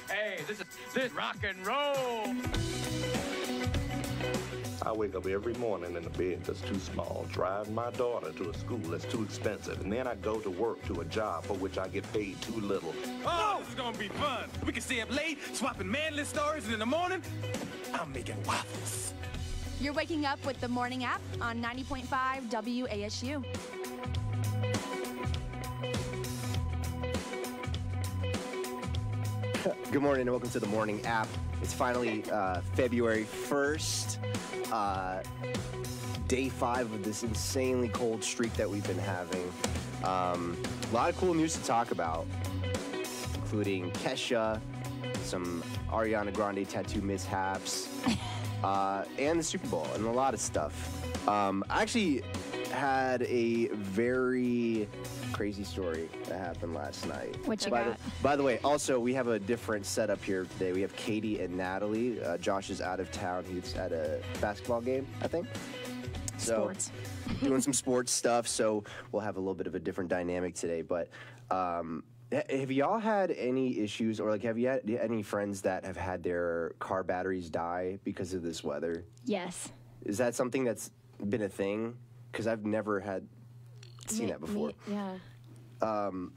Hey, this rock and roll. I wake up every morning in a bed that's too small, drive my daughter to a school that's too expensive, and then I go to work to a job for which I get paid too little. Oh, this is gonna be fun. We can stay up late, swapping manly stories, and in the morning, I'm making waffles. You're waking up with the Morning App on 90.5 WASU. Good morning and welcome to the Morning App. It's finally February 1st, day 5 of this insanely cold streak that we've been having. A lot of cool news to talk about, including Kesha, some Ariana Grande tattoo mishaps, and the Super Bowl, and a lot of stuff. I actually had a very crazy story that happened last night. What you got? By the way, also, we have a different setup here today. We have Kati and Natalie. Josh is out of town. He's at a basketball game, I think. Sports. Doing some sports stuff, so we'll have a little bit of a different dynamic today. But have y'all had any issues, or like have you had any friends that have had their car batteries die because of this weather? Yes. Is that something that's been a thing? Because I've never seen that before. Yeah.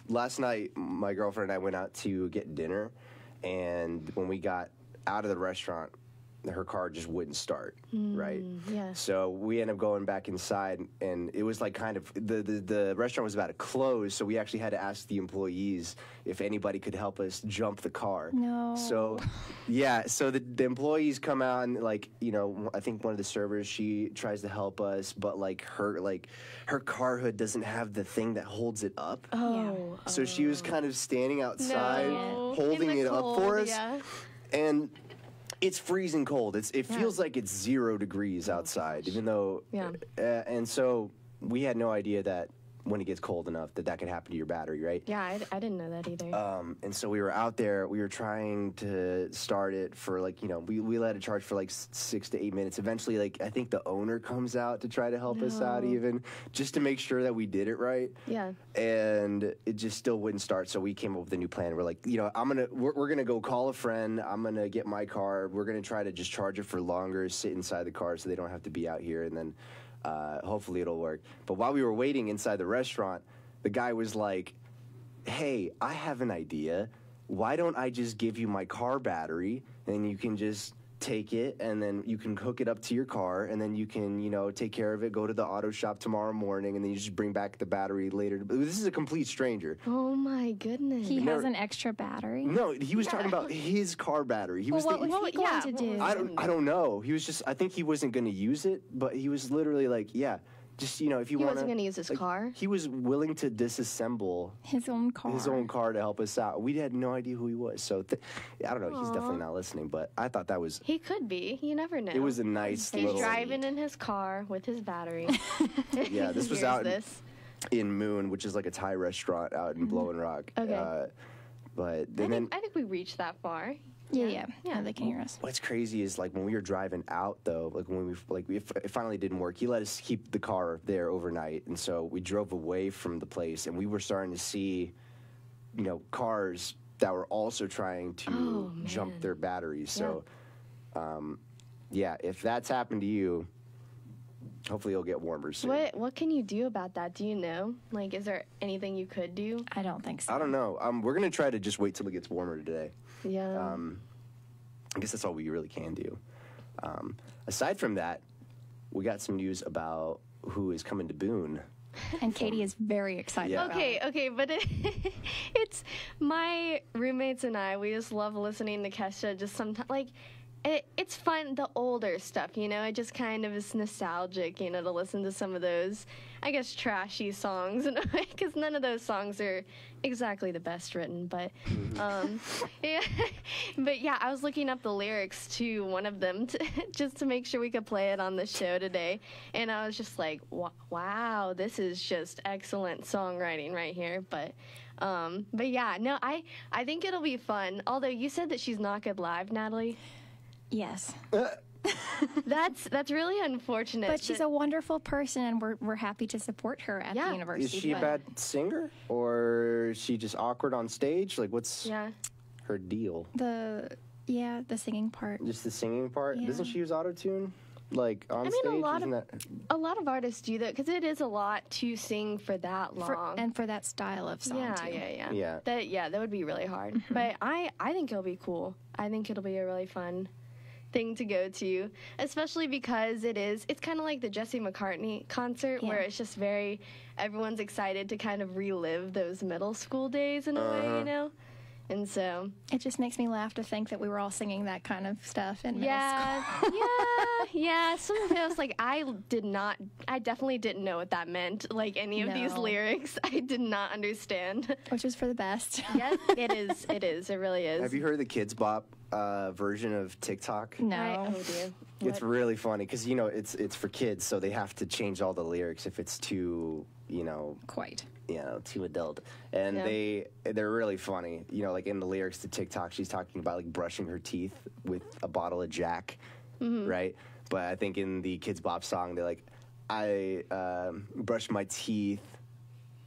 Last night, my girlfriend and I went out to get dinner, and when we got out of the restaurant, her car just wouldn't start, right? Yeah. So we ended up going back inside, and it was like kind of, the restaurant was about to close, so we actually had to ask the employees if anybody could help us jump the car. No. So, yeah, so the employees come out, and like, you know, I think one of the servers, she tries to help us, but like her car hood doesn't have the thing that holds it up. Oh. So she was kind of standing outside, No. holding In the it cold, up for us. yeah. And it's freezing cold. It feels like it's 0 degrees outside, even though. Yeah. And so we had no idea that when it gets cold enough that could happen to your battery, right? Yeah, I didn't know that either. And so we were out there. We were trying to start it for like, you know, we let it charge for like 6 to 8 minutes. Eventually, like I think the owner comes out to try to help us out, even just to make sure that we did it right. Yeah. And it just still wouldn't start. So we came up with a new plan. We're like, you know, we're gonna go call a friend. I'm gonna get my car. We're gonna try to just charge it for longer, sit inside the car so they don't have to be out here, and then hopefully it'll work. But while we were waiting inside the restaurant, the guy was like, hey, I have an idea. Why don't I just give you my car battery, and you can just take it, and then you can hook it up to your car, and then you can, you know, take care of it, go to the auto shop tomorrow morning, and then you just bring back the battery later. This is a complete stranger. Oh my goodness. He has an extra battery? No, he was talking about his car battery. He was what was he going to do? I don't know. He was just, I think he wasn't going to use it, but he was literally like, yeah, just, you know, if you want to. He wasn't going to use his car? He was willing to disassemble his own car to help us out. We had no idea who he was. So I don't know. He's definitely not listening, but I thought that was. He could be. You never know. It was a nice He's little. driving in his car with his battery. Yeah, this was out in Moon, which is like a Thai restaurant out in Blowing Rock. Okay. But I think we reached that far. Yeah, they can hear us. What's crazy is like when we were driving out though, like when it finally didn't work. He let us keep the car there overnight, and so we drove away from the place, and we were starting to see, you know, cars that were also trying to jump their batteries. So, yeah, if that's happened to you, hopefully it'll get warmer soon. What can you do about that? Do you know? Like, is there anything you could do? I don't think so. I don't know. We're gonna try to just wait till it gets warmer today. Yeah. I guess that's all we really can do. Aside from that, we got some news about who is coming to Boone. And Kati is very excited about it. Okay, but it's my roommates and I, we just love listening to Kesha just sometimes, like, it's fun, the older stuff, you know, it just kind of is nostalgic, you know, to listen to some of those, I guess, trashy songs, because none of those songs are exactly the best written, but, yeah, but yeah, I was looking up the lyrics to one of them just to make sure we could play it on the show today, and I was just like, wow, this is just excellent songwriting right here, but yeah, no, I think it'll be fun, although you said that she's not good live, Natalie. Yes. That's really unfortunate. But she's a wonderful person, and we're happy to support her at the university. Is she a bad singer, or is she just awkward on stage? Like, what's? Yeah. her deal? The singing part. Just the singing part? Yeah. Doesn't she use auto-tune? Like, on stage? A lot of artists do that because it is a lot to sing for that long. And for that style of song, too. Yeah. That would be really hard. But I think it'll be cool. I think it'll be a really fun thing to go to, especially because it's kind of like the Jesse McCartney concert where it's just everyone's excited to kind of relive those middle school days in a way, you know? And so it just makes me laugh to think that we were all singing that kind of stuff in middle school. Yeah. Some of it I was like, I definitely didn't know what that meant. Like any of these lyrics, I did not understand. Which is for the best. Yes, it is. It really is. Have you heard the Kids Bop version of TikTok? No. Oh dear. It's really funny because, you know, it's for kids, so they have to change all the lyrics if it's too, you know... too adult. And they're really funny. You know, like in the lyrics to TikTok, she's talking about like brushing her teeth with a bottle of Jack, right? But I think in the Kids Bop song, they're like, I brush my teeth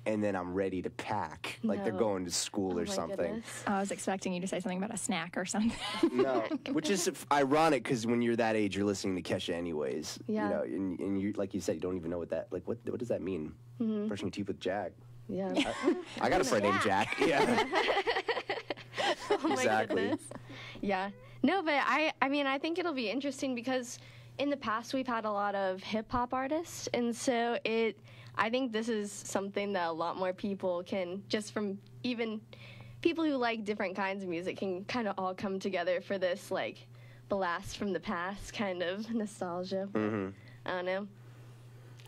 and then I'm ready to pack. Like they're going to school or something. Goodness. I was expecting you to say something about a snack or something. No, which is ironic because when you're that age, you're listening to Kesha anyways. Yeah. You know, and you, like you said, you don't even know what that, like, what does that mean? Brushing your teeth with Jack. Yeah. I got a friend named Jack. Yeah. Oh my Exactly. goodness. Yeah. No, but I mean, I think it'll be interesting because in the past we've had a lot of hip hop artists, and so I think this is something that a lot more people can, just from even people who like different kinds of music, can kind of all come together for this like blast from the past kind of nostalgia. I don't know.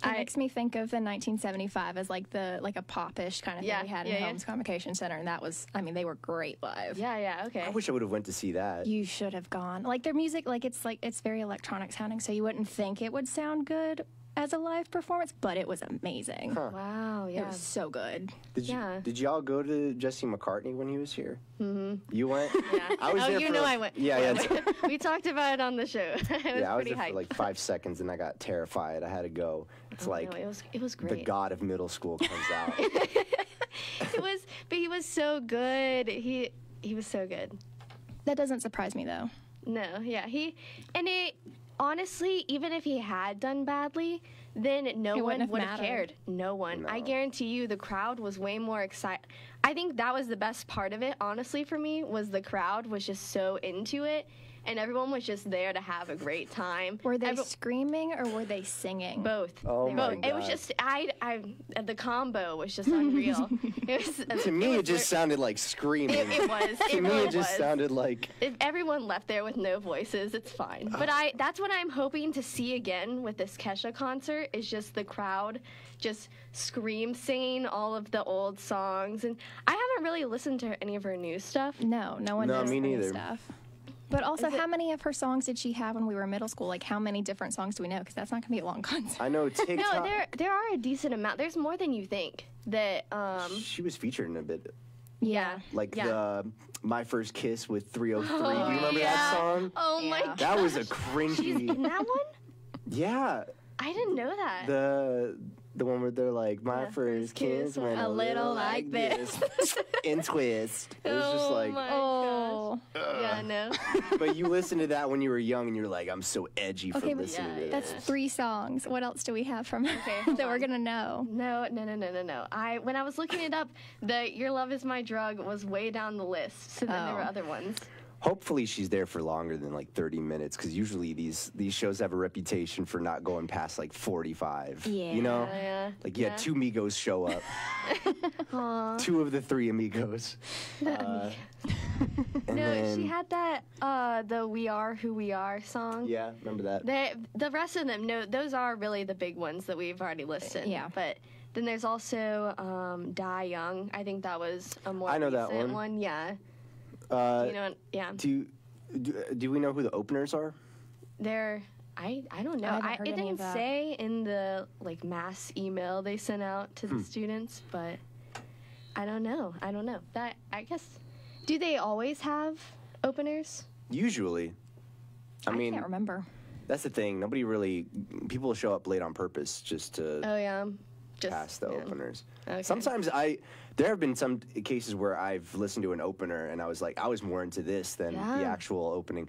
It makes me think of the 1975 as like a popish kind of thing we had in Holmes Convocation Center, and that was, I mean, they were great live. Yeah, okay. I wish I would have went to see that. You should have gone. Like their music, it's very electronic sounding, so you wouldn't think it would sound good as a live performance, but it was amazing. Wow, yeah. It was so good. Did y'all go to Jesse McCartney when he was here? You went? Yeah. I was there for I went. Yeah. We talked about it on the show. I was there hyped. for like 5 seconds and I got terrified. I had to go. It's like no, it was great. the god of middle school comes out. But he was so good. He was so good. That doesn't surprise me though. No, yeah, honestly, even if he had done badly, then no one would have cared. No one. I guarantee you the crowd was way more excited. I think that was the best part of it, honestly, for me, was the crowd was just so into it, and everyone was just there to have a great time. Were they screaming or were they singing? Both. Oh my God. It was just, the combo was just unreal. To me, it just sounded like screaming. It was. To me, it just sounded like... If everyone left there with no voices, it's fine. But that's what I'm hoping to see again with this Kesha concert, is just the crowd just scream singing all of the old songs. And I haven't really listened to any of her new stuff. No one knows me the new neither. stuff. But also, how many of her songs did she have when we were in middle school? Like, how many different songs do we know? Because that's not going to be a long concert. I know TikTok... No, there are a decent amount. There's more than you think. That She was featured in a bit. Yeah. Like the My First Kiss with 303. Do you remember that song? Oh my god. That was a cringy... She's in that one? Yeah. I didn't know that. The one where they're like, my first kiss went a little like this. And twist. It was just like... my gosh. Yeah, no. But you listened to that when you were young and you're like, I'm so edgy for listening to That's this. 3 songs. What else do we have from her that we're going to know? No. When I was looking it up, the Your Love Is My Drug was way down the list. So then there were other ones. Hopefully she's there for longer than like 30 minutes, because usually these shows have a reputation for not going past like 45. Yeah. You know? Yeah. Like, yeah, 2 Migos show up. 2 of the 3 Amigos. No, she had that, the We Are Who We Are song. Yeah, remember that. The rest of them, no, those are really the big ones that we've already listed. Yeah. But then there's also Die Young. I think that was a more I know that recent one. Yeah. You know, yeah. Do we know who the openers are? I don't know. I haven't heard it any didn't of that. say in the like mass email they sent out to the students, but I don't know. That, I guess, do they always have openers? Usually. I mean, can't remember. that's the thing. People show up late on purpose just to... Oh yeah. past the openers. Okay. Sometimes there have been some cases where I've listened to an opener and I was like, I was more into this than the actual opening.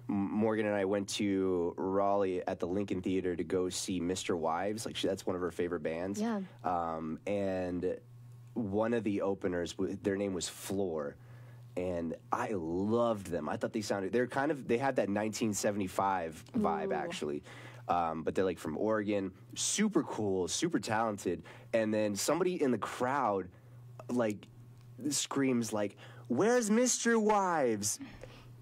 Morgan and I went to Raleigh at the Lincoln Theater to go see Mr. Wives. Like, that's one of her favorite bands. Yeah. And one of the openers, their name was Floor. And I loved them. I thought they had that 1975 vibe, actually. But they're like from Oregon, super cool, super talented. And then somebody in the crowd, like, screams like, "Where's Mr. Wives?"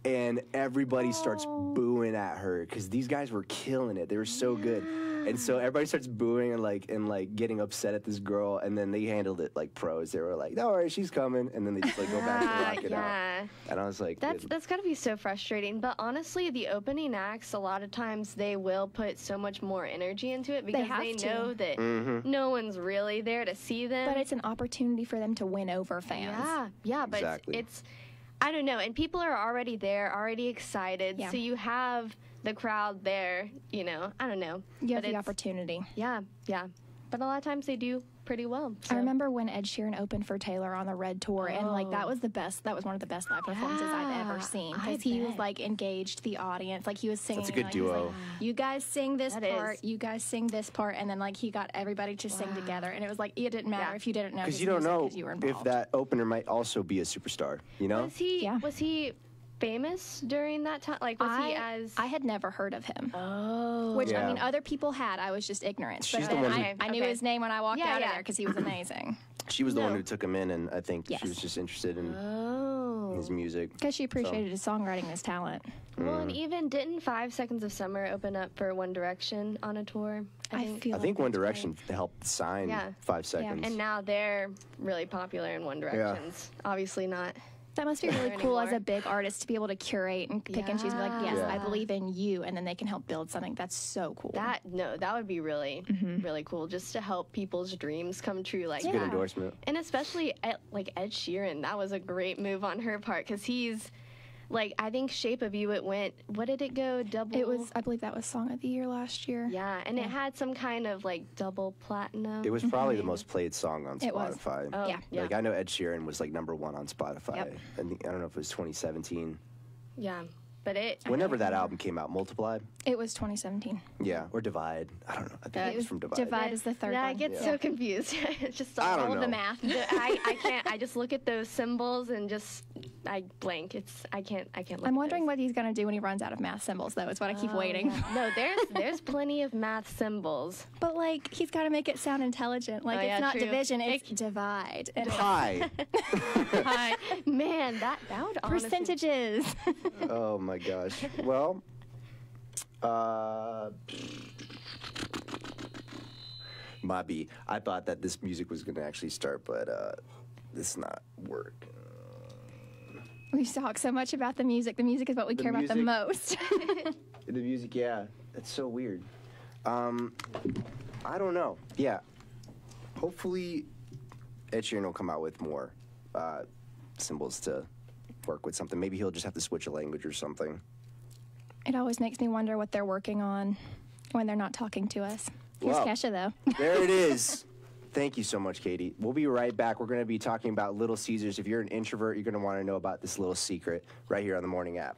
And everybody starts booing at her because these guys were killing it. They were so good. And so everybody starts booing and getting upset at this girl, and then they handled it like pros. They were like, "Don't worry, she's coming," and then they just go back to rock it out. And I was like, that's gotta be so frustrating. But honestly, the opening acts, a lot of times they will put so much more energy into it because they know that no one's really there to see them. But it's an opportunity for them to win over fans. Yeah, but exactly. it's I don't know, and people are already there, already excited. So you have the crowd there, I don't know. You have the opportunity. Yeah. But a lot of times they do pretty well. So. I remember when Ed Sheeran opened for Taylor on the Red Tour, and that was one of the best live performances I've ever seen, because he was engaged the audience, he was singing. That's a good duo. You guys sing this part, you guys sing this part, and then he got everybody to sing together, and it was it didn't matter if you didn't know, because you don't know you were if that opener might also be a superstar. Was he famous during that time? I had never heard of him. Which, other people had. I was just ignorant. She's the one I knew his name when I walked out of there because he was amazing. She was the one who took him in, and I think she was just interested in his music. Because she appreciated his songwriting and his talent. Well, and even didn't 5 Seconds of Summer open up for One Direction on a tour? I think One Direction helped sign 5 Seconds. And now they're really popular in One Direction's. Obviously not. That must be really cool as a big artist to be able to curate and pick and choose and be like, yes, I believe in you, and then they can help build something. That's so cool. That would be really, really cool, just to help people's dreams come true. It's a good endorsement. And especially Ed Sheeran, that was a great move on her part, because he's, I think Shape of You, what did it go? I believe that was Song of the Year last year. Yeah, and it had some kind of double platinum. It was probably the most played song on Spotify. Oh, yeah. I know Ed Sheeran was #1 on Spotify. Yep. I don't know if it was 2017. Yeah. But whenever that album came out, Multiplied? It was 2017. Yeah, or Divide. I don't know. I think it was from Divide. Divide is the third one. I get so confused. It's just all of the math. I can't. I just look at those symbols and I blank. I can't look I'm wondering what he's going to do when he runs out of math symbols, though. Is what I keep waiting. No, there's plenty of math symbols. But, he's got to make it sound intelligent. It's not division, it's divide. Pi. Pi. Man, that would honestly... Percentages. Oh, my gosh. Well, Bobby, I thought that this music was going to actually start, but it's not working. We talk so much about the music. The music is what we care about the most. The music, yeah. That's so weird. I don't know. Yeah. Hopefully, Ed Sheeran will come out with more symbols to work with something. Maybe he'll just have to switch a language or something. It always makes me wonder what they're working on when they're not talking to us. Here's Kesha, though. There it is. Thank you so much, Katie. We'll be right back. We're going to be talking about Little Caesars. If you're an introvert, you're going to want to know about this little secret right here on the Morning App.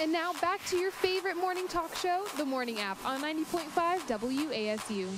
And now back to your favorite morning talk show, The Morning App, on 90.5 WASU.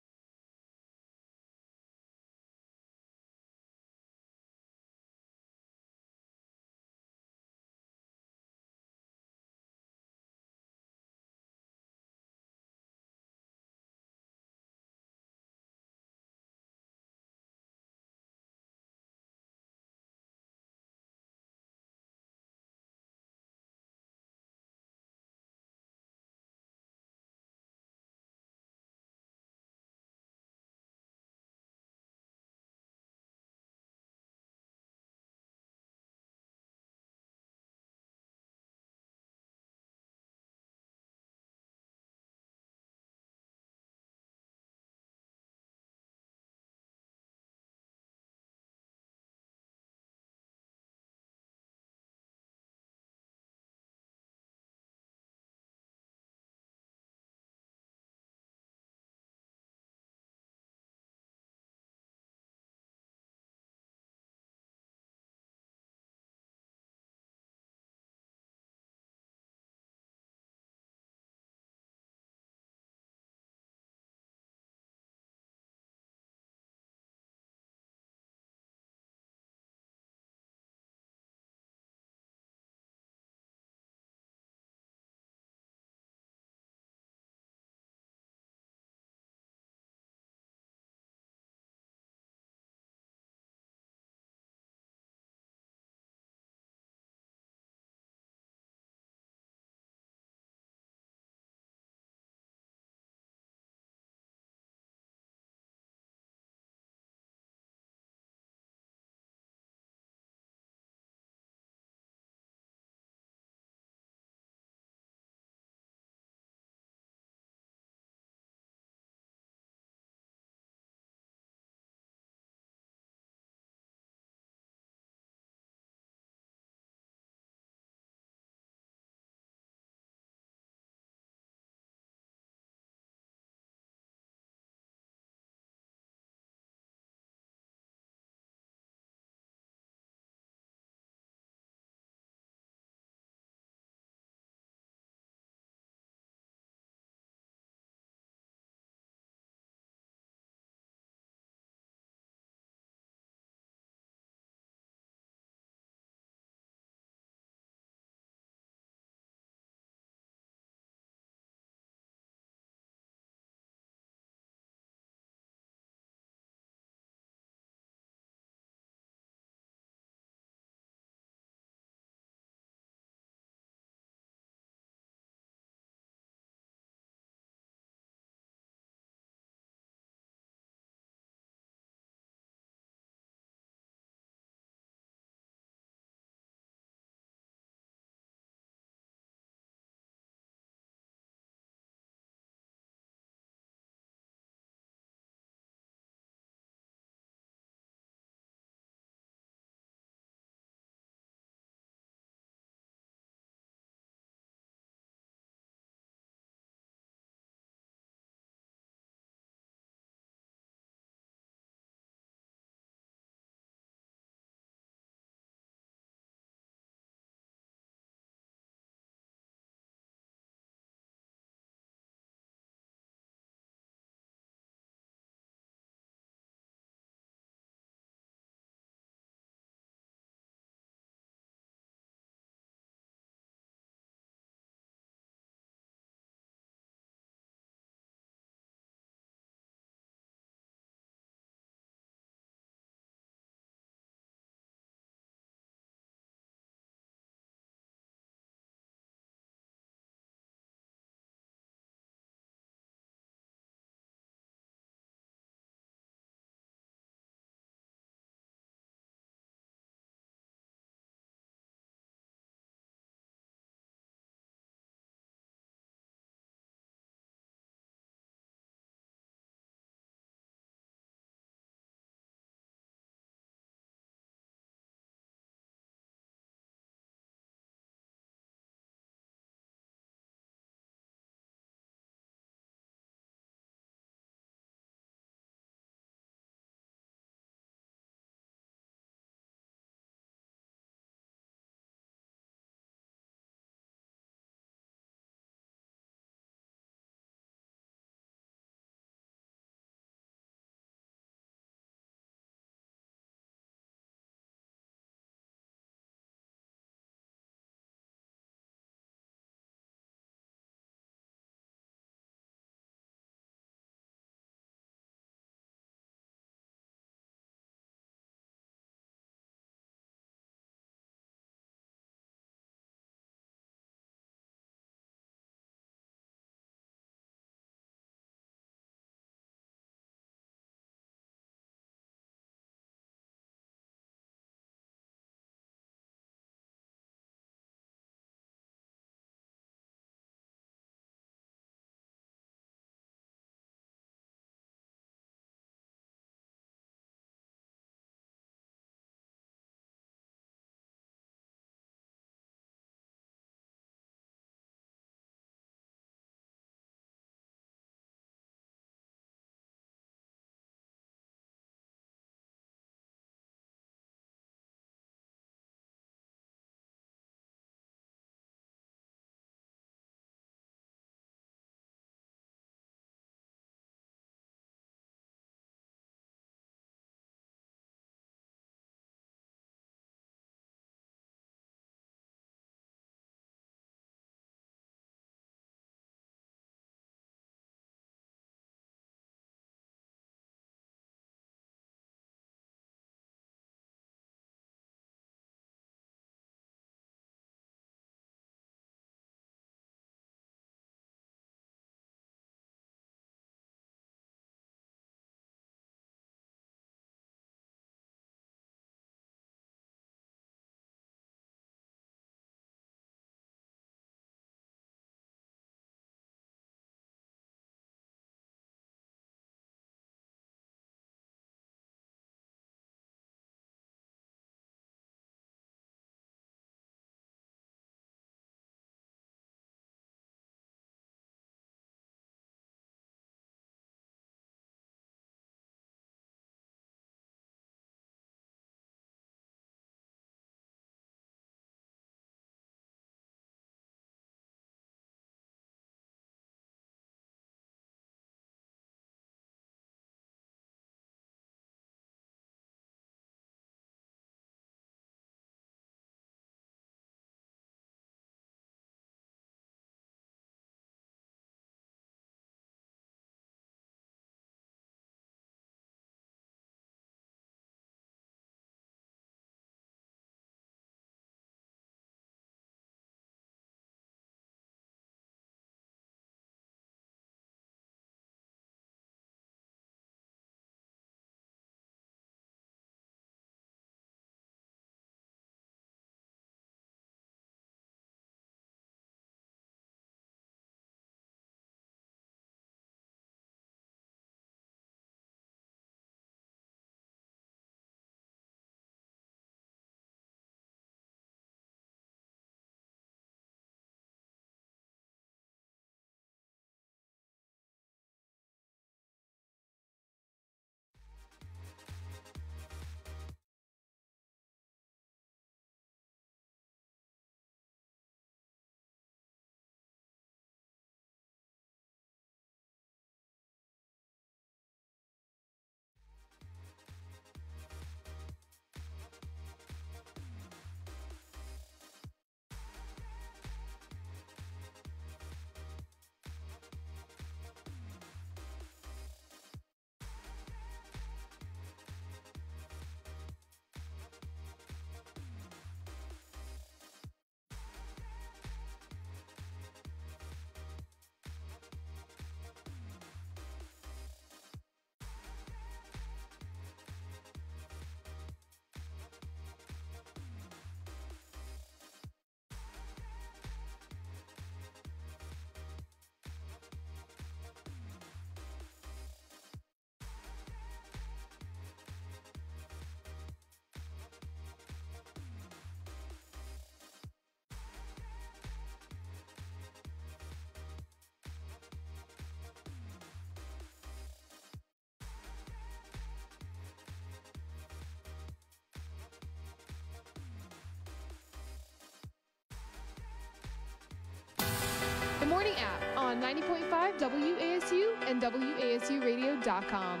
Morning App on 90.5 WASU and WASUradio.com.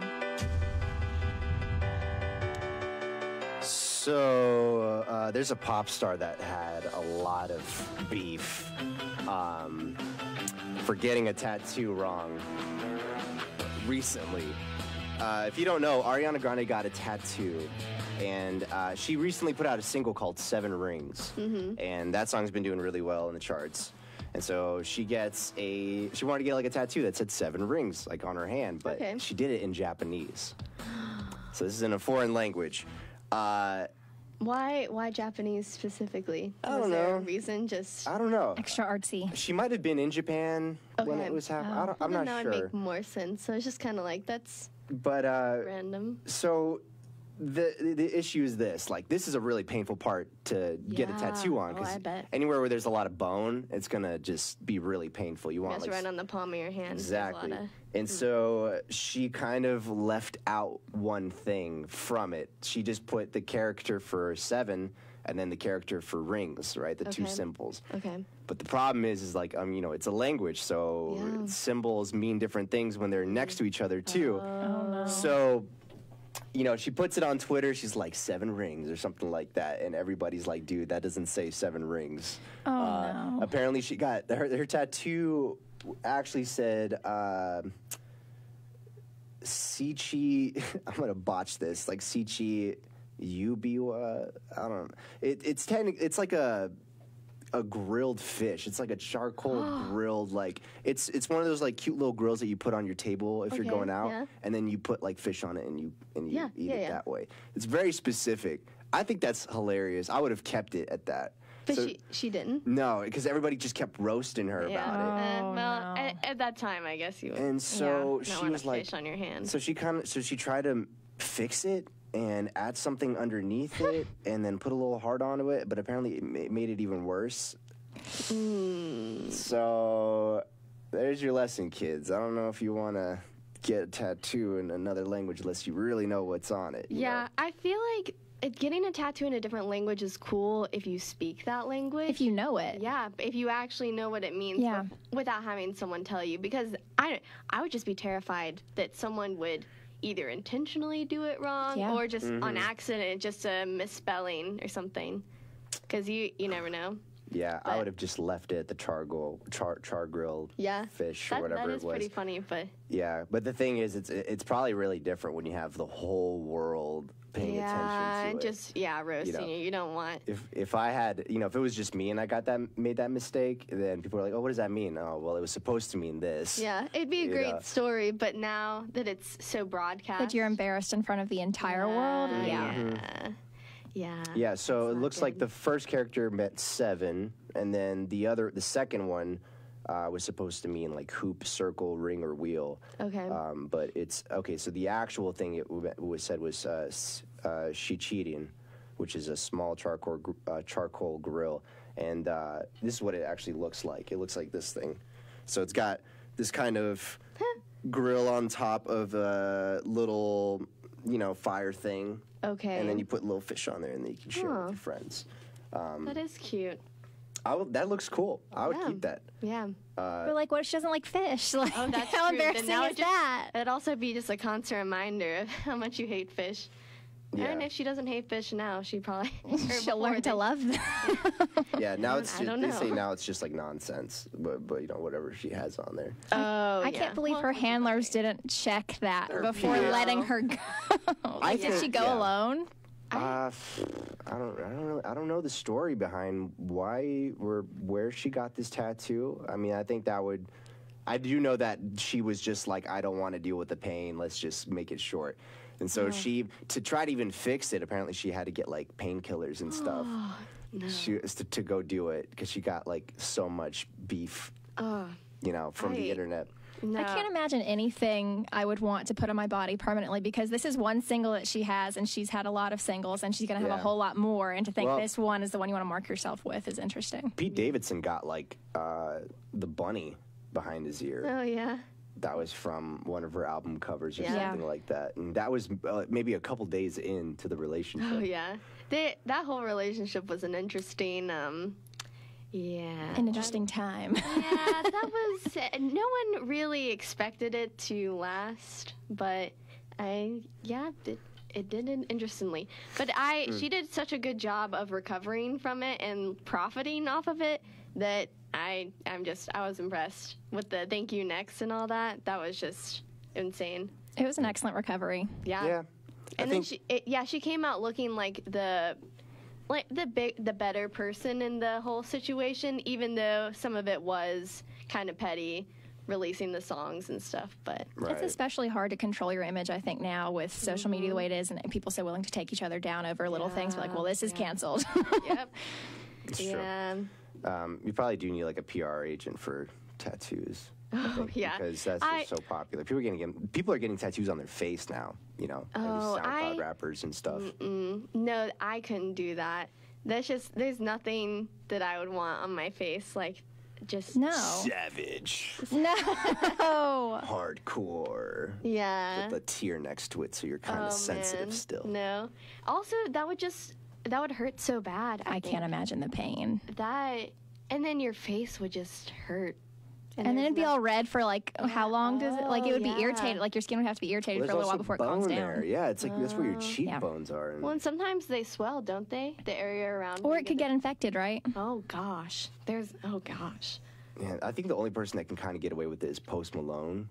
So there's a pop star that had a lot of beef for getting a tattoo wrong recently. If you don't know, Ariana Grande got a tattoo, and she recently put out a single called 7 Rings, and that song's been doing really well in the charts. And so she wanted to get like a tattoo that said 7 rings, like on her hand, but she did it in Japanese. So this is in a foreign language. Why Japanese specifically? I don't Was there a know. reason? I don't know. Extra artsy. She might have been in Japan when it was happening. I'm not That sure. would make more sense. So it's just kind of like, that's But random. so the issue is this: like, this is a really painful part to get a tattoo on, Oh, I bet. anywhere where there's a lot of bone, it's gonna just be really painful. You want That's right on the palm of your hand. exactly. There's a lot And so she kind of left out one thing from it. She just put the character for 7 and then the character for rings, right? The two symbols. Okay. But the problem is like, you know, it's a language, so symbols mean different things when they're next to each other too. Oh, no. So, you know, she puts it on Twitter. She's like 7 rings or something like that, and everybody's like, "Dude, that doesn't say 7 rings." Oh, no. Apparently, she got her tattoo. Actually said, Sichi. I'm gonna botch this. Like Sichi Yubiwa. I don't know. It's like a grilled fish. It's like a charcoal grilled, like it's one of those like cute little grills that you put on your table if you're going out, and then you put like fish on it and you eat it that way. It's very specific. I think that's hilarious. I would have kept it at that. But So- she didn't. No, because everybody just kept roasting her about it. Oh, Well, no. at that time, I guess you would And so not she want was a like, fish on your hand. so she tried to fix it and add something underneath it and then put a little heart onto it, but apparently it made it even worse. So there's your lesson, kids. I don't know if you want to get a tattoo in another language unless you really know what's on it. you know? I feel like getting a tattoo in a different language is cool if you speak that language. If you know it. Yeah, if you actually know what it means Yeah. without having someone tell you. Because I would just be terrified that someone would either intentionally do it wrong Yeah. or just on accident, just a misspelling or something. Because you never know. Yeah, I would have just left it at the char grill fish or whatever that it is was. pretty funny, but Yeah, but the thing is, it's probably really different when you have the whole world paying attention to it. roasting you. You don't want. If I had, if it was just me and I made that mistake, then people are like, oh, what does that mean? Oh, well, it was supposed to mean this. Yeah, it'd be a You great know. story, but now that it's so broadcast, That you're embarrassed in front of the entire world. Yeah. Yeah, so it not looks like good. the first character meant 7, and then the second one was supposed to mean like hoop, circle, ring, or wheel. Okay. But it's okay. So the actual thing it was said was shichirin, which is a small charcoal grill, and this is what it actually looks like. It looks like this thing. So it's got this kind of grill on top of a little, fire thing. Okay. And then you put little fish on there, and then you can share it with your friends. That is cute. That looks cool. I would keep that. Yeah. But like, what if she doesn't like fish? Like, Oh, that's how true. Then embarrassing that is would just- that? It'd also be just a constant reminder of how much you hate fish. Yeah. And if she doesn't hate fish now, she probably She'll learn to love them. Yeah, now it's I don't they say know. now it's just like nonsense, but whatever she has on there. Oh, I can't believe her handlers didn't check that before yeah. letting her go. Like, did think- she go yeah. alone? I don't know the story behind where she got this tattoo. I mean, I think I do know that she was just like, I don't want to deal with the pain. Let's just make it short. And so to try to even fix it, apparently she had to get like painkillers and stuff. To go do it because she got like so much beef, from the internet. No. I can't imagine anything I would want to put on my body permanently because this is one single that she has, and she's had a lot of singles, and she's going to have a Yeah. whole lot more. And to think Well- this one is the one you want to mark yourself with is interesting. Pete Davidson got like the bunny behind his ear. Oh, yeah. That was from one of her album covers or Yeah. something like that. And that was maybe a couple days into the relationship. Oh, yeah. That whole relationship was an interesting, Yeah. An interesting time. Yeah, that was. No one really expected it to last, but it did interestingly. But she did such a good job of recovering from it and profiting off of it that I was impressed with the thank you next and all that. That was just insane. It was an excellent recovery. Yeah. And then she came out looking like the better person in the whole situation, even though some of it was kind of petty, releasing the songs and stuff. But it's especially hard to control your image, I think, now with social media the way it is, and people so willing to take each other down over little things. We're like, well, this is canceled. Yep. It's true. You probably do need like a PR agent for tattoos. Because that's just so popular. People are getting tattoos on their face now. SoundCloud rappers and stuff. No, I couldn't do that. There's nothing that I would want on my face. Like, just no. Savage. No. Hardcore. Yeah. With a tear next to it, so you're kind of sensitive still. No. Also, that would hurt so bad. I can't imagine the pain. And then your face would just hurt. And then it'd be all red for like how long does it? Like it would be irritated. Like your skin would have to be irritated for a little while before it calms down. Yeah, it's like that's where your cheekbones are. Well, and sometimes they swell, don't they? The area around. Or it could get infected, right? Oh gosh, Yeah, I think the only person that can kind of get away with it is Post Malone.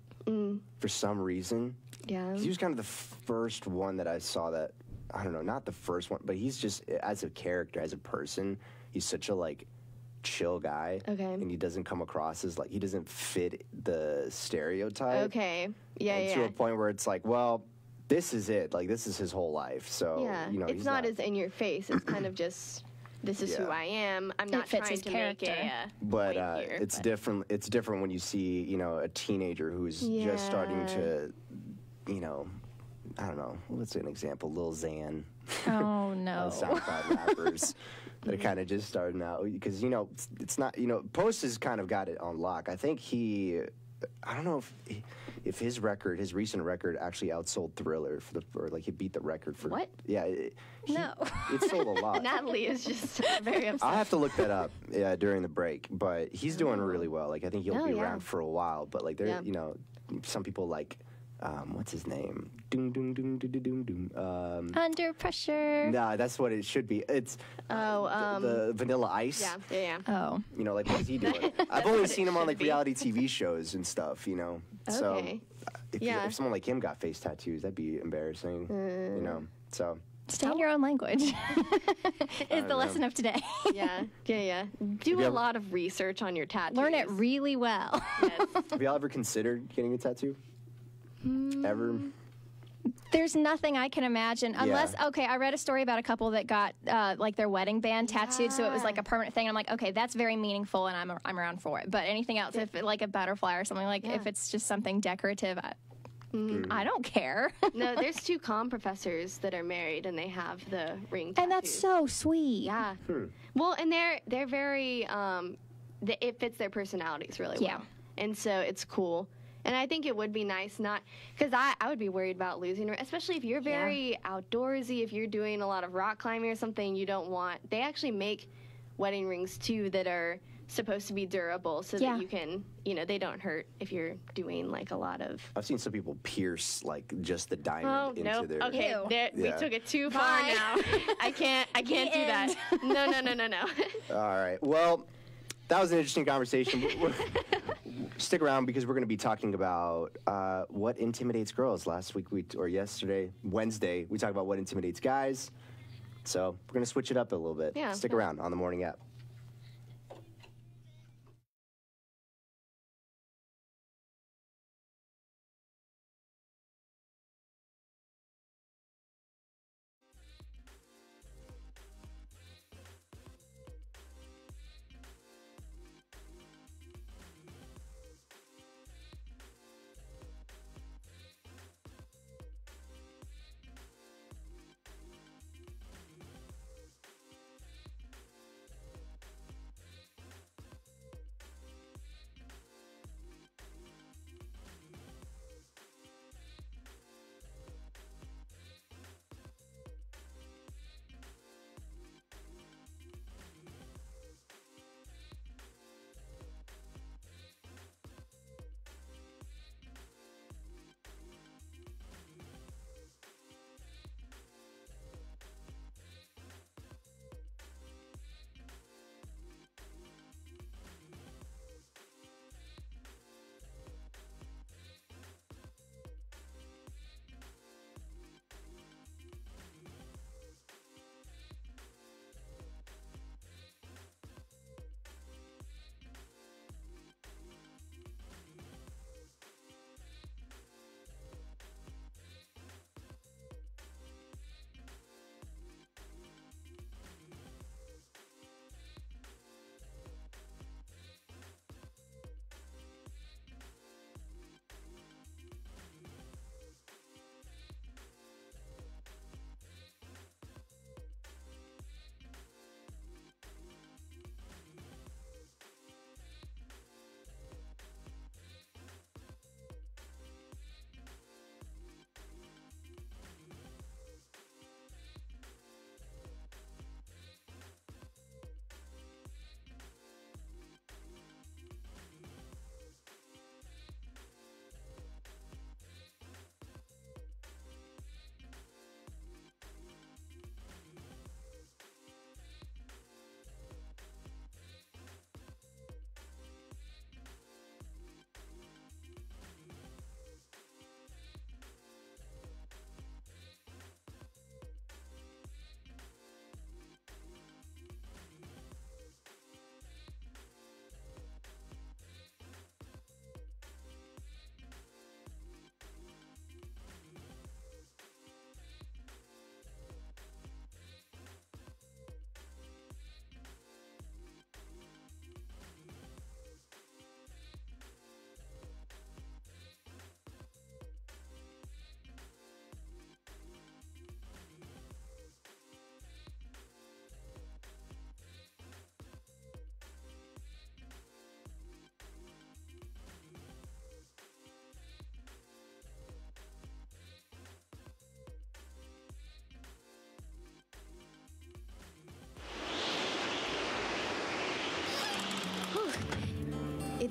For some reason. Yeah. He was kind of the first one that I saw that. I don't know, not the first one, but he's just as a character, as a person, he's such a chill guy. Okay. And he doesn't come across as he doesn't fit the stereotype. Okay. Yeah, and to a point where it's like, well, this is it. Like, this is his whole life. So, it's not as in your face. It's kind of just, this is who I am. I'm not trying to make a But it's different. It's different when you see, a teenager who's just starting to, I don't know. What's an example? Lil Xan. Oh, no. SoundCloud rappers that are kind of just starting out. Because, it's not, Post has kind of got it on lock. I think I don't know if his recent record actually outsold Thriller he beat the record for. What? Yeah. It sold a lot. Natalie is just very upset. I'll have to look that up during the break. But he's doing really well. I think he'll be around for a while. But, some people what's his name? Doom, doom, doom, doom, doom, doom. Under Pressure. Nah, that's what it should be. It's the Vanilla Ice. Yeah. Oh. What is he doing? I've only seen him on reality TV shows and stuff. So if someone like him got face tattoos, that'd be embarrassing. So. Stay in your own language is the lesson of today. Yeah. Do a lot of research on your tattoos. Learn it really well. Yes. Have y'all ever considered getting a tattoo? Ever? There's nothing I can imagine unless I read a story about a couple that got their wedding band tattooed, so it was like a permanent thing. And I'm like, okay, that's very meaningful, and I'm around for it. But anything else, if a butterfly or something if it's just something decorative, I don't care. No, there's 2 comm professors that are married, and they have the ring tattoos. And that's so sweet. Yeah. Well, and they're very it fits their personalities really well. And so it's cool. And I think it would be nice because I would be worried about losing her, especially if you're very outdoorsy, if you're doing a lot of rock climbing or something you don't want. They actually make wedding rings, too, that are supposed to be durable so that you can, they don't hurt if you're doing, a lot of... I've seen some people pierce, just the diamond into their... Okay, we took it too far now. I can't do that. No. All right. Well, that was an interesting conversation. Stick around because we're going to be talking about what intimidates girls. Yesterday, Wednesday, we talked about what intimidates guys. So we're going to switch it up a little bit. Yeah. Stick around on the Morning App.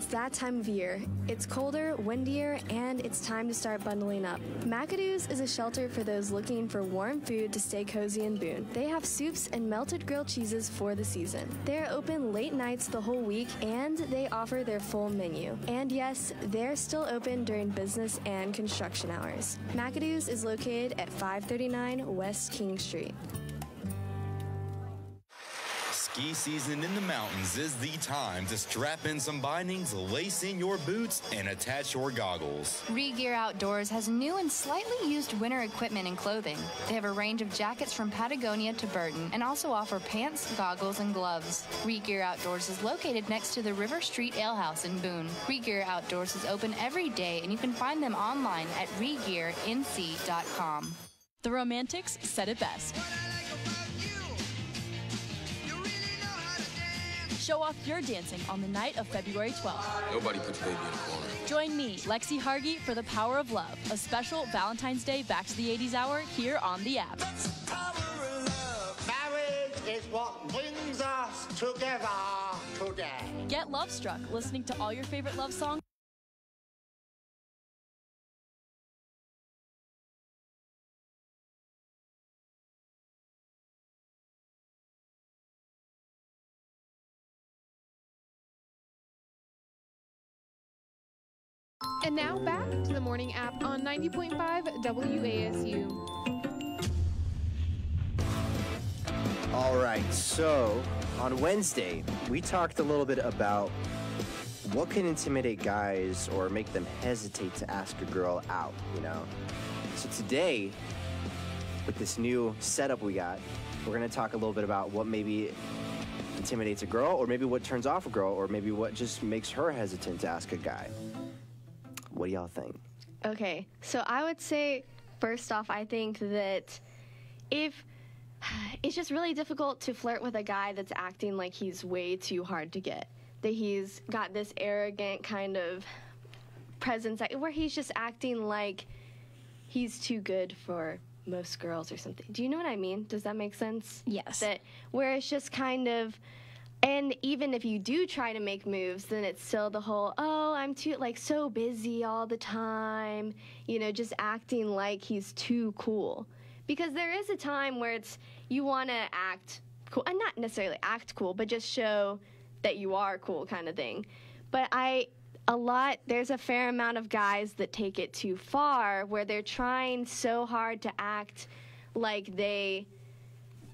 It's that time of year. It's colder, windier, and it's time to start bundling up. McAdoo's is a shelter for those looking for warm food to stay cozy in Boone. They have soups and melted grilled cheeses for the season. They're open late nights the whole week, and they offer their full menu. And yes, they're still open during business and construction hours. McAdoo's is located at 539 West King Street. Ski season in the mountains is the time to strap in some bindings, lace in your boots, and attach your goggles. Re-Gear Outdoors has new and slightly used winter equipment and clothing. They have a range of jackets from Patagonia to Burton and also offer pants, goggles, and gloves. Re-Gear Outdoors is located next to the River Street Ale House in Boone. Re-Gear Outdoors is open every day, and you can find them online at regearnc.com. The Romantics said it best. Show off your dancing on the night of February 12th. Nobody puts baby in a corner. Join me, Lexi Hargy, for The Power of Love, a special Valentine's Day Back to the 80s hour here on the app. Marriage is what brings us together today. Get love struck listening to all your favorite love songs. And now back to the morning app on 90.5 WASU. All right, so on Wednesday, we talked a little bit about what can intimidate guys or make them hesitate to ask a girl out, you know? So today, with this new setup we got, we're going to talk a little bit about what maybe intimidates a girl, or maybe what turns off a girl, or maybe what just makes her hesitant to ask a guy. What do y'all think? Okay, so I would say, first off, I think that if it's just really difficult to flirt with a guy that's acting like he's way too hard to get, that he's got this arrogant kind of presence where he's just acting like he's too good for most girls or something. Do you know what I mean? Does that make sense? Yes. That where it's just kind of, and even if you do try to make moves, then it's still the whole, oh, I'm too, like, so busy all the time, you know, just acting like he's too cool. Because there is a time where it's, you want to act cool, and not necessarily act cool, but just show that you are cool kind of thing. But there's a fair amount of guys that take it too far, where they're trying so hard to act like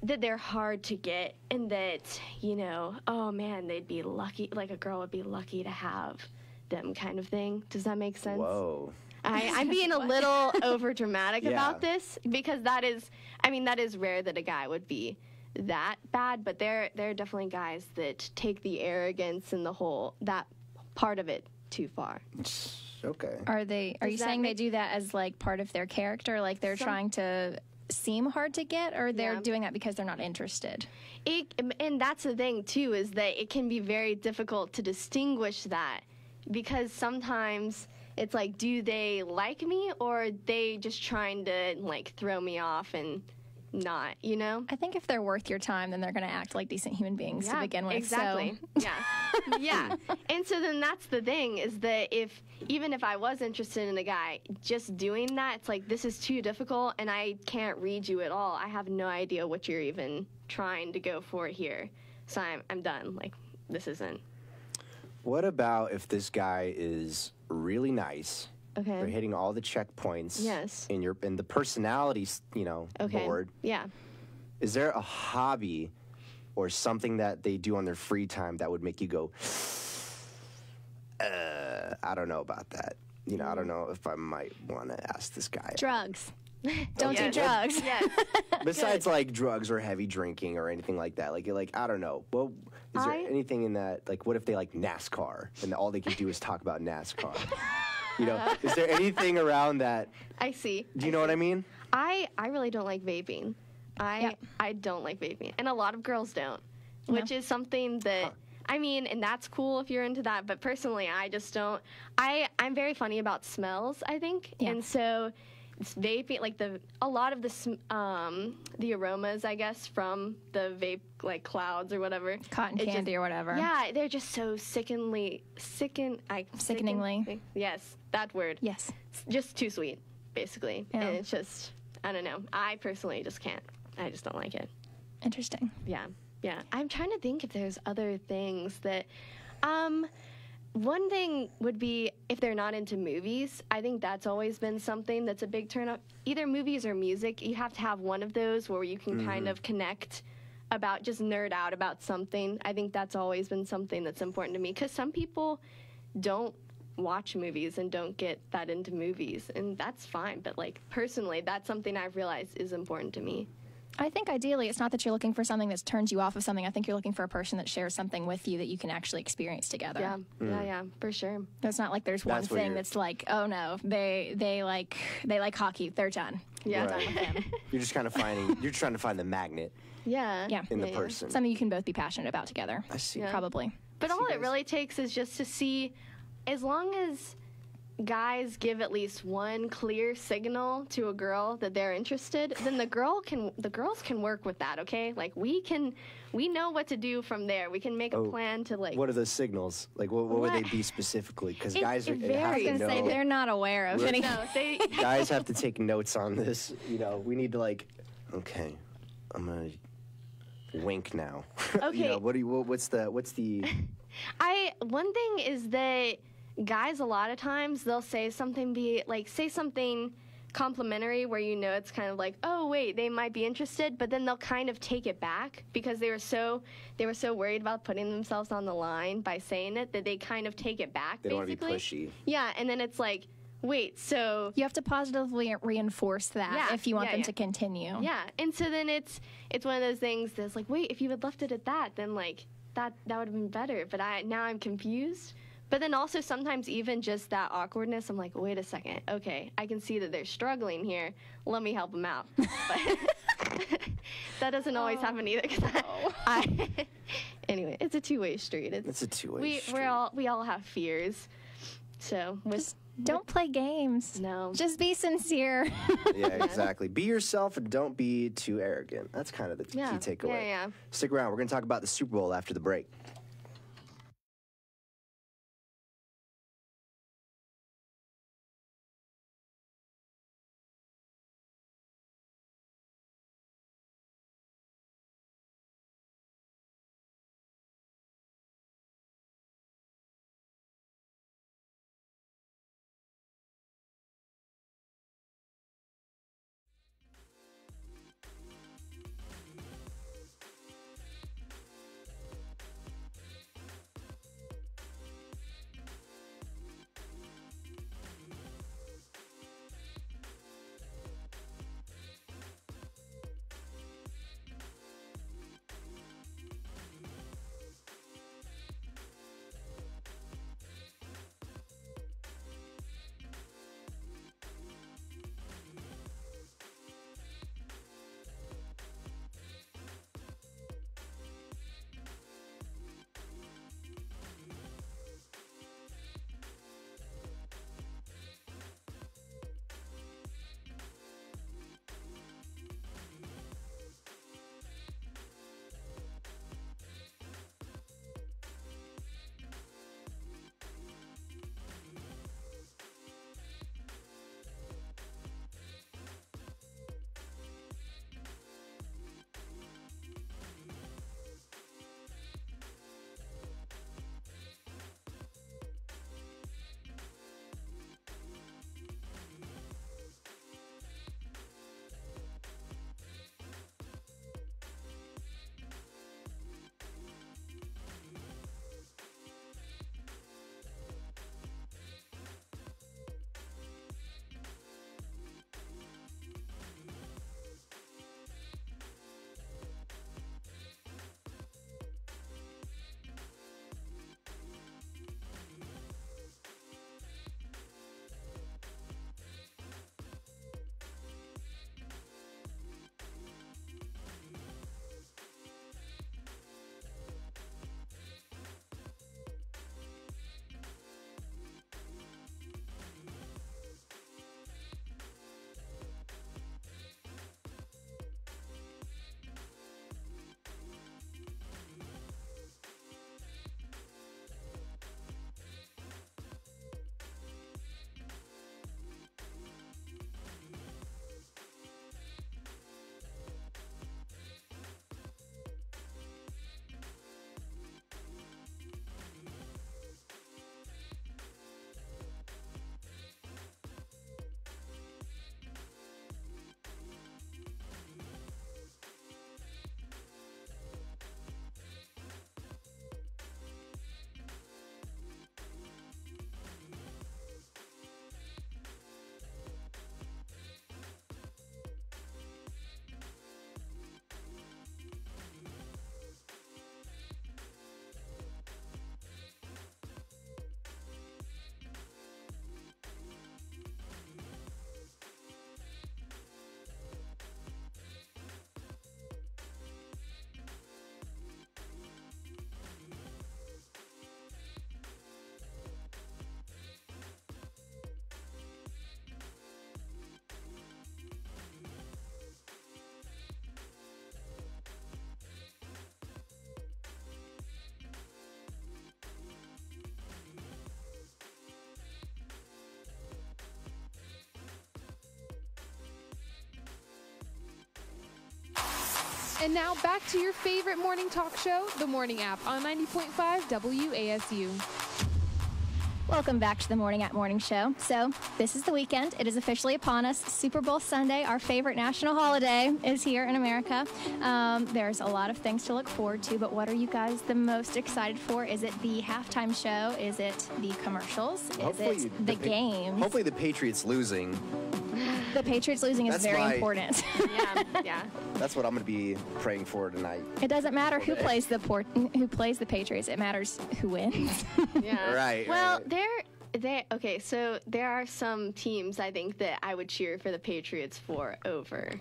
that they're hard to get, and that, you know, oh man, they'd be lucky, like a girl would be lucky to have them kind of thing. Does that make sense? Whoa. I'm being a little over dramatic about this, because that is rare that a guy would be that bad, but there are definitely guys that take the arrogance and that part of it too far. Okay. Are you saying they do that as like part of their character, like they're trying to seem hard to get, or they're doing that because they're not interested? And that's the thing too, is that it can be very difficult to distinguish that, because sometimes it's like, do they like me, or are they just trying to like throw me off and not, you know? I think if they're worth your time, then they're going to act like decent human beings to begin with. Exactly. So. Yeah. And so then that's the thing, is that even if I was interested in a guy, just doing that, it's like, this is too difficult, and I can't read you at all. I have no idea what you're even trying to go for here. So I'm done. Like, this isn't. What about if this guy is really nice? Okay. They're hitting all the checkpoints. Yes. In the personality, board. Yeah. Is there a hobby or something that they do on their free time that would make you go, I don't know about that. You know, I don't know if I might want to ask this guy. Drugs. Don't do drugs. Yes. Besides like drugs or heavy drinking or anything like that. Like I don't know. Well, is there anything in that? Like, what if they like NASCAR and all they can do is talk about NASCAR? You know, is there anything around that? I see. Do you know what I mean? I really don't like vaping. I don't like vaping. And a lot of girls don't, which is something that, I mean, and that's cool if you're into that, but personally, I just don't. I'm very funny about smells, I think. Yeah. And so vaping, like a lot of the aromas, I guess, from the vape like clouds or whatever, cotton candy or whatever. Yeah, they're just so sickeningly. Yes, that word. Yes, it's just too sweet, basically, and it's just, I don't know. I personally just can't. I just don't like it. Interesting. Yeah. I'm trying to think if there's other things that. One thing would be if they're not into movies. I think that's always been something that's a big turn up. Either movies or music. You have to have one of those where you can kind of connect about, just nerd out about something. I think that's always been something that's important to me, because some people don't watch movies and don't get that into movies, and that's fine. But like personally, that's something I've realized is important to me. I think ideally it's not that you're looking for something that turns you off of something. I think you're looking for a person that shares something with you that you can actually experience together. Yeah, for sure. It's not like there's one thing that's like, oh no, they like hockey, they're done. Yeah. Done with them. You're just kind of you're trying to find the magnet. Yeah. In the person. Something you can both be passionate about together. I see. Probably. But all it really takes is just to see, as long as guys give at least one clear signal to a girl that they're interested, then the girls can work with that, okay? Like we know what to do from there. We can make a plan to like. What are those signals? Like what would they be specifically? Because guys have to know. Say they're not aware of any. No, guys have to take notes on this. You know, we need to like, okay, I'm gonna wink now. Okay. What's the? One thing is that guys, a lot of times they'll say something complimentary where it's kind of like, oh wait, they might be interested, but then they'll kind of take it back because they were so worried about putting themselves on the line by saying it that they kind of take it back. They don't want to be pushy. Yeah, and then it's like, wait, so you have to positively reinforce that if you want them to continue. Yeah, and so then it's one of those things that's like, wait, if you had left it at that, then like that would have been better. But now I'm confused. But then also sometimes even just that awkwardness, I'm like, wait a second. Okay, I can see that they're struggling here. Let me help them out. But that doesn't always happen either. Anyway, it's a two-way street. It's a two-way street. We all have fears. So don't play games. No. Just be sincere. Yeah, exactly. Be yourself and don't be too arrogant. That's kind of the key takeaway. Yeah. Stick around. We're going to talk about the Super Bowl after the break. And now back to your favorite morning talk show, The Morning App on 90.5 WASU. Welcome back to the Morning App Morning Show. So, this is the weekend. It is officially upon us. Super Bowl Sunday, our favorite national holiday, is here in America. There's a lot of things to look forward to, but what are you guys the most excited for? Is it the halftime show? Is it the commercials? Is it the games? Hopefully the Patriots losing. The Patriots losing is very important. Yeah. That's what I'm going to be praying for tonight. It doesn't matter who plays the Patriots. It matters who wins. Yeah. Right. Well, okay, so there are some teams I think that I would cheer for the Patriots for over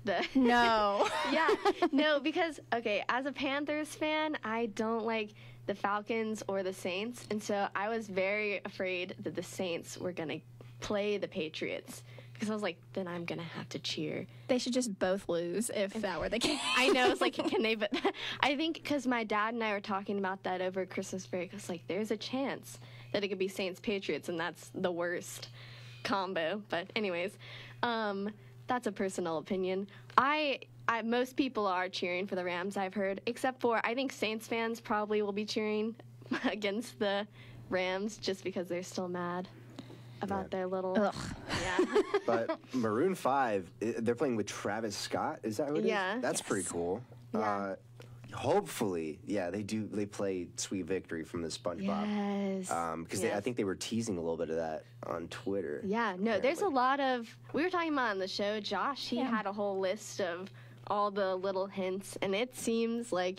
the. No. Yeah. No, because, okay, as a Panthers fan, I don't like the Falcons or the Saints. And so I was very afraid that the Saints were going to play the Patriots. Because I was like, then I'm going to have to cheer. They should just both lose if that were the case. I know, it's like, can they? But I think because my dad and I were talking about that over Christmas break, I was like, there's a chance that it could be Saints-Patriots, and that's the worst combo. But anyways, that's a personal opinion. Most people are cheering for the Rams, I've heard, except for I think Saints fans probably will be cheering against the Rams just because they're still mad about their little. Ugh. Yeah. But Maroon 5, they're playing with Travis Scott. Is that what it is? Yeah. That's pretty cool. Yeah. Hopefully, they play Sweet Victory from the SpongeBob. Yes. Because I think they were teasing a little bit of that on Twitter. Yeah, no, there's a lot of, we were talking about on the show, Josh, he had a whole list of all the little hints, and it seems like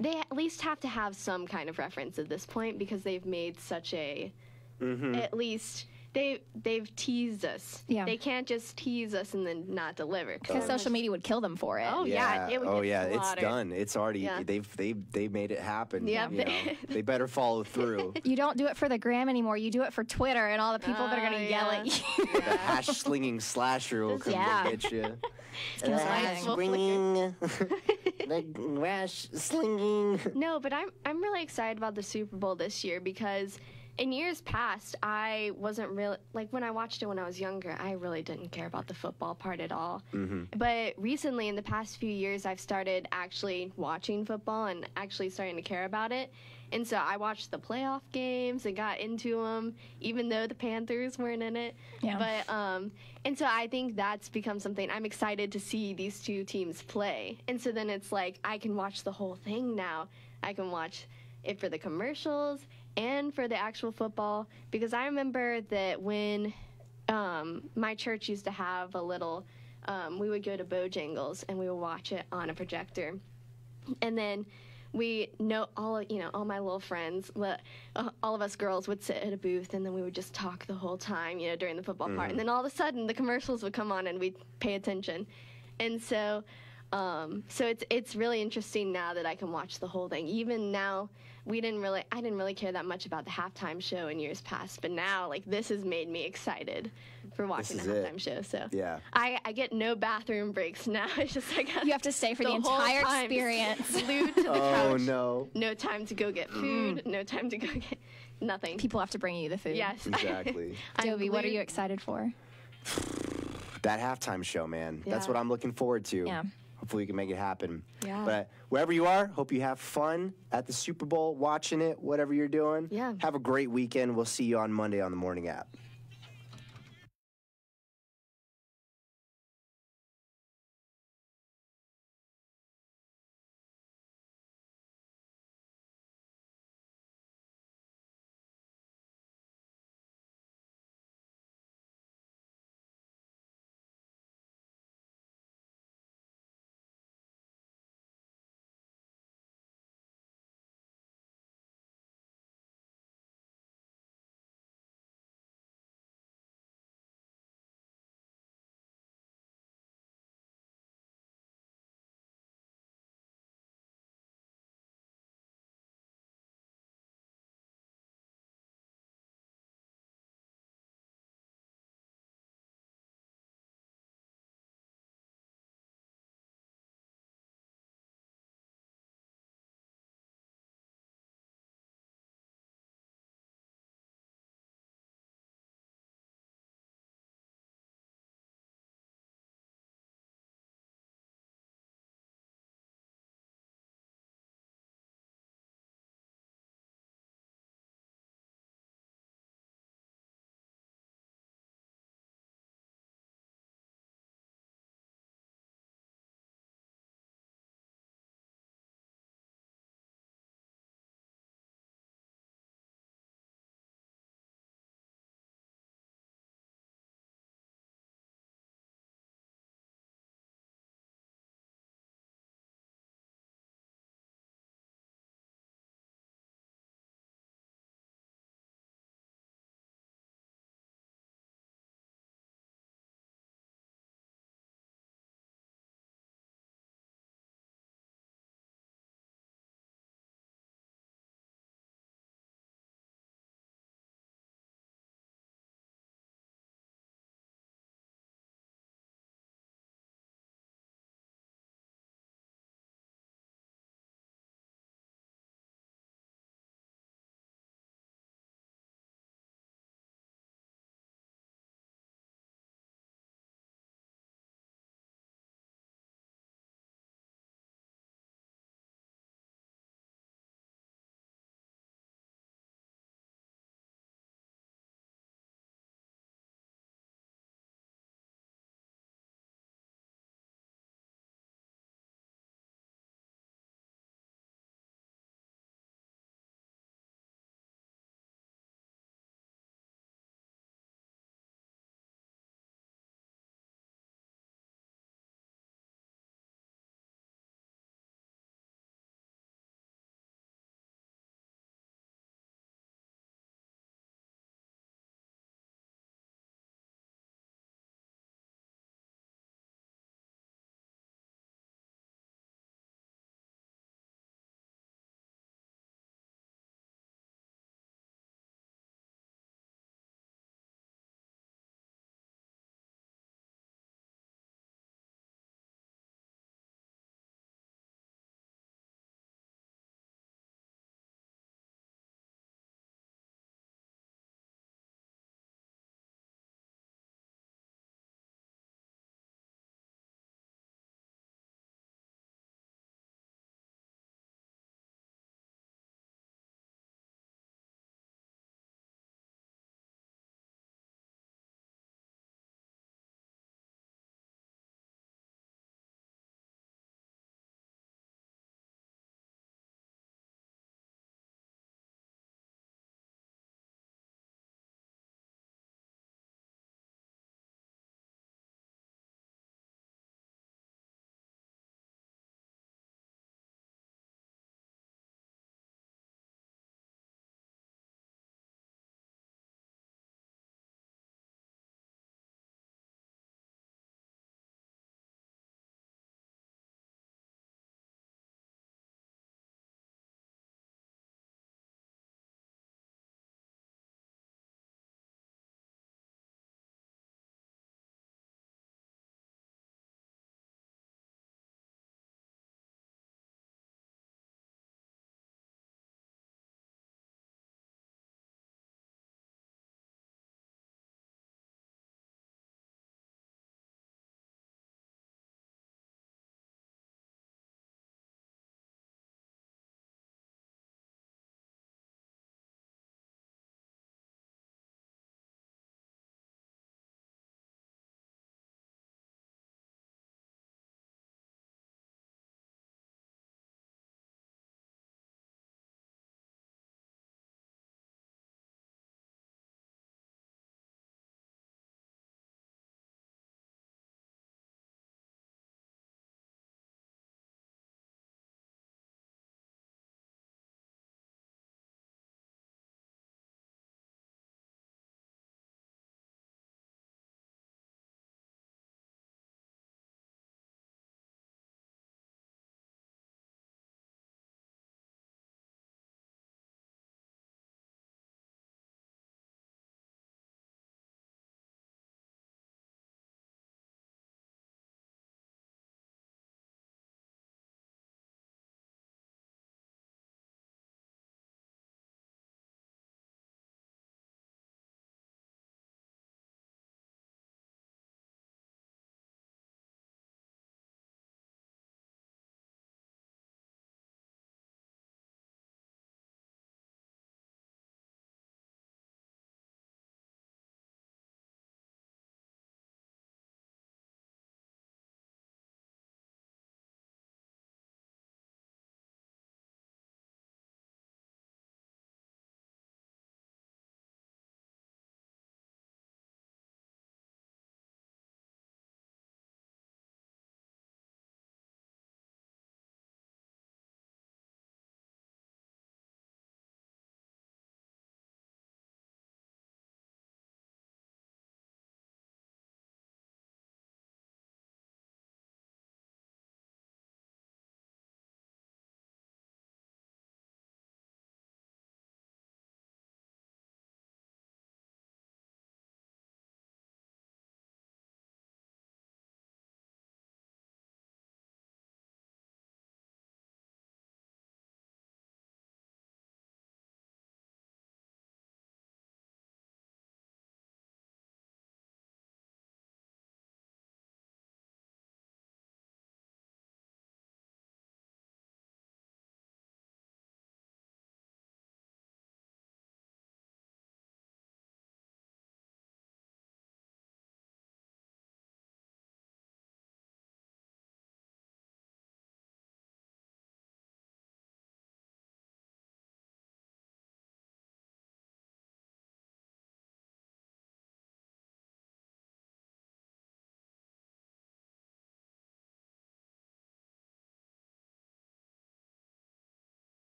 they at least have to have some kind of reference at this point because they've made such a, at least, they've teased us. Yeah. They can't just tease us and then not deliver. Because social media would kill them for it. Oh, yeah. It would get it's slaughtered. done. It's already, they've made it happen. Yep. You know, they better follow through. You don't do it for the gram anymore. You do it for Twitter and all the people that are going to yell at you. The hash-slinging slasher will come get you. The hash-slinging. The hash-slinging. No, but I'm really excited about the Super Bowl this year because in years past, I wasn't really, like when I watched it when I was younger, I really didn't care about the football part at all. But recently, in the past few years, I've started actually watching football and actually starting to care about it. And so I watched the playoff games and got into them, even though the Panthers weren't in it. Yeah. But, and so I think that's become something I'm excited to see these two teams play. And so then it's like, I can watch the whole thing now. I can watch it for the commercials and for the actual football, because I remember that when my church used to have a little, we would go to Bojangles and we would watch it on a projector, and then we know all my little friends, all of us girls would sit at a booth and then we would just talk the whole time, during the football part, and then all of a sudden the commercials would come on and we'd pay attention, and so it's really interesting now that I can watch the whole thing. Even now, I didn't really care that much about the halftime show in years past, but now, this has made me excited for watching the halftime show. So yeah, I get no bathroom breaks now. It's just you have to stay for the entire experience. Glued to the couch. Oh no! No time to go get food. No time to go get nothing. People have to bring you the food. Yes, exactly. Dovy, what are you excited for? That halftime show, man. That's what I'm looking forward to. Yeah. Hopefully we can make it happen. Yeah. But wherever you are, hope you have fun at the Super Bowl, watching it, whatever you're doing. Yeah. Have a great weekend. We'll see you on Monday on the Morning App.